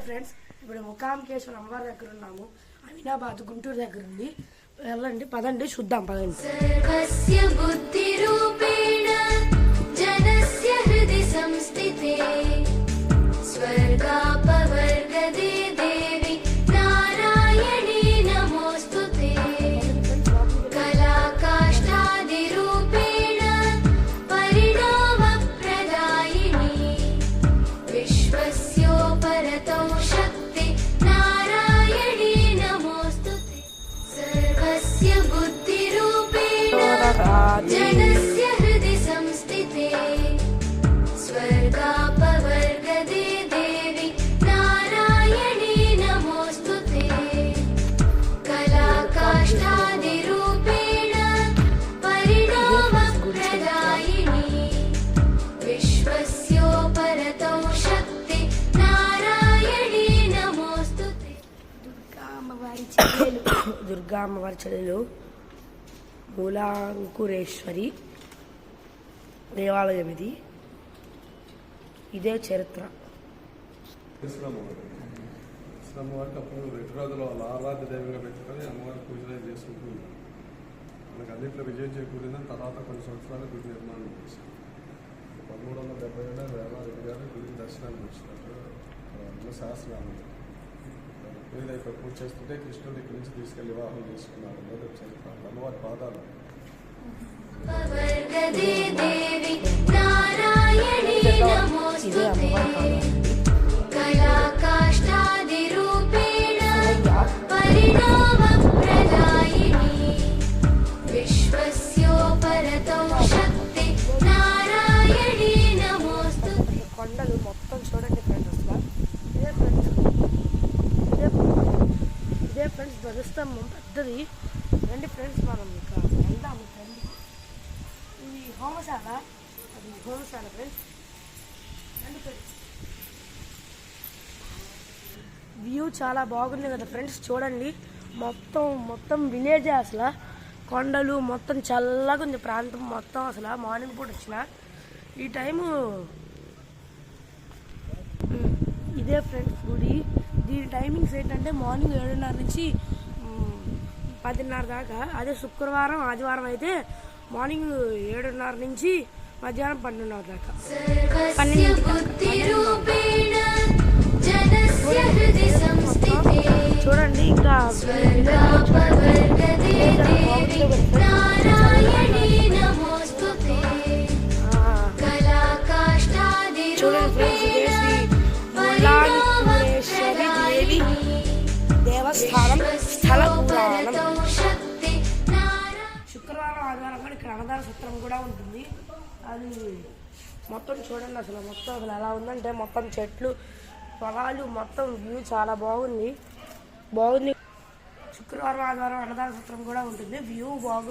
Friends, ఇప్పుడు ముకాంకేశ్వర అమ్మవారి దగ్గర ఉన్నాము. అమీనాబాద్ గుంటూరు దగ్గర ఉంది. వెళ్ళండి, పదండి చూద్దాం. పదండి. సర్వస్య బుద్ధి రూపేణ జనస్య హృది సంస్థితే స్వర్గాపవర్గదే దేవి నారాయణీ నమోస్తుతే. కళాకాష్ఠాది రూపేణ పరిణామ ప్రదాయిని విశ్వస్యోపరతో శక్తి నారాయణీ నమోస్తుతే. సర్వస్య బుద్ధి రూపేణ జనస్య హృది సంస్థితే స్వర్గాపవర్గదే దేవి నారాయణీ నమోస్తుతే. కళాకాష్ఠాది రూపేణ పరిణామ ప్రదాయిని విశ్వస్యోపరతో శక్తి నారాయణీ నమోస్తుతే. దుర్గా అమ్మవారి చెల్లెలు మూలాంకురేశ్వరి దేవాలయం ఇది. ఇదే చరిత్ర. అమ్మవారికి అప్పుడు ఋతురాజులో వాళ్ళ ఆరాధ్య దైవంగా పెట్టుకొని అమ్మవారి పూజలు చేసుకుంటూ ఉంటాం. మనకు అన్నింటిలో విజయం చేకూరిందని తర్వాత కొన్ని సంవత్సరాలు గుడి నిర్మాణం చేశాం. 1370 వేలారెడ్డి గారు గుడికి దర్శనానికి వచ్చినట్టు శాస్త్రాలు మీద ఇక్కడ పూజ చేస్తుంటే కృష్ణుడి ఇక్కడి నుంచి తీసుకెళ్లి వివాహం చేసుకున్నారు. మొదటి చరిత్ర అమ్మవారి పాదాలు. ఇదే అమ్మవారి పాదాలు. కళాకాష్ఠాది రూపేణ పరిణామ ప్రదాయిని విశ్వస్యోపరతో శక్తి నారాయణీ నమోస్తుతే. కొండలు మొత్తం చూడండి ఫ్రెండ్స్. అసలు ఇదే ఫ్రెండ్స్ ధ్వజస్తంభం పెద్దది. రండి ఫ్రెండ్స్, మనం ఇక వెళ్దాము. రండి, ఇది హోమశాల. అది హోమశాల ఫ్రెండ్స్. రండి ఫ్రెండ్స్. వ్యూ చాలా బాగుంది కదా ఫ్రెండ్స్. చూడండి, మొత్తం విలేజే. అసలు కొండలు మొత్తం చల్లగా ఉంది ప్రాంతం మొత్తం. అసలు మార్నింగ్ పూట వచ్చిన ఈ టైము ఇదే ఫ్రెండ్స్ గుడి. దీని టైమింగ్స్ ఏంటంటే మార్నింగ్ 7:30 నుంచి 10:30 దాకా. అదే శుక్రవారం ఆదివారం అయితే మార్నింగ్ 7:30 నుంచి మధ్యాహ్నం 12:30 దాకా. చూడండి, ఇంకా దేవి దేవస్థానం స్థల పురాణం. శుక్రవారం ఆదివారం కూడా ఇక్కడ అన్నదాన సత్రం కూడా ఉంటుంది. అది మొత్తం చూడండి. అసలు ఎలా ఉందంటే మొత్తం చెట్లు, పొలాలు, మొత్తం వ్యూ చాలా బాగుంది. శుక్రవారం ఆదివారం అన్నదాన సత్రం కూడా ఉంటుంది. వ్యూ బాగుంది.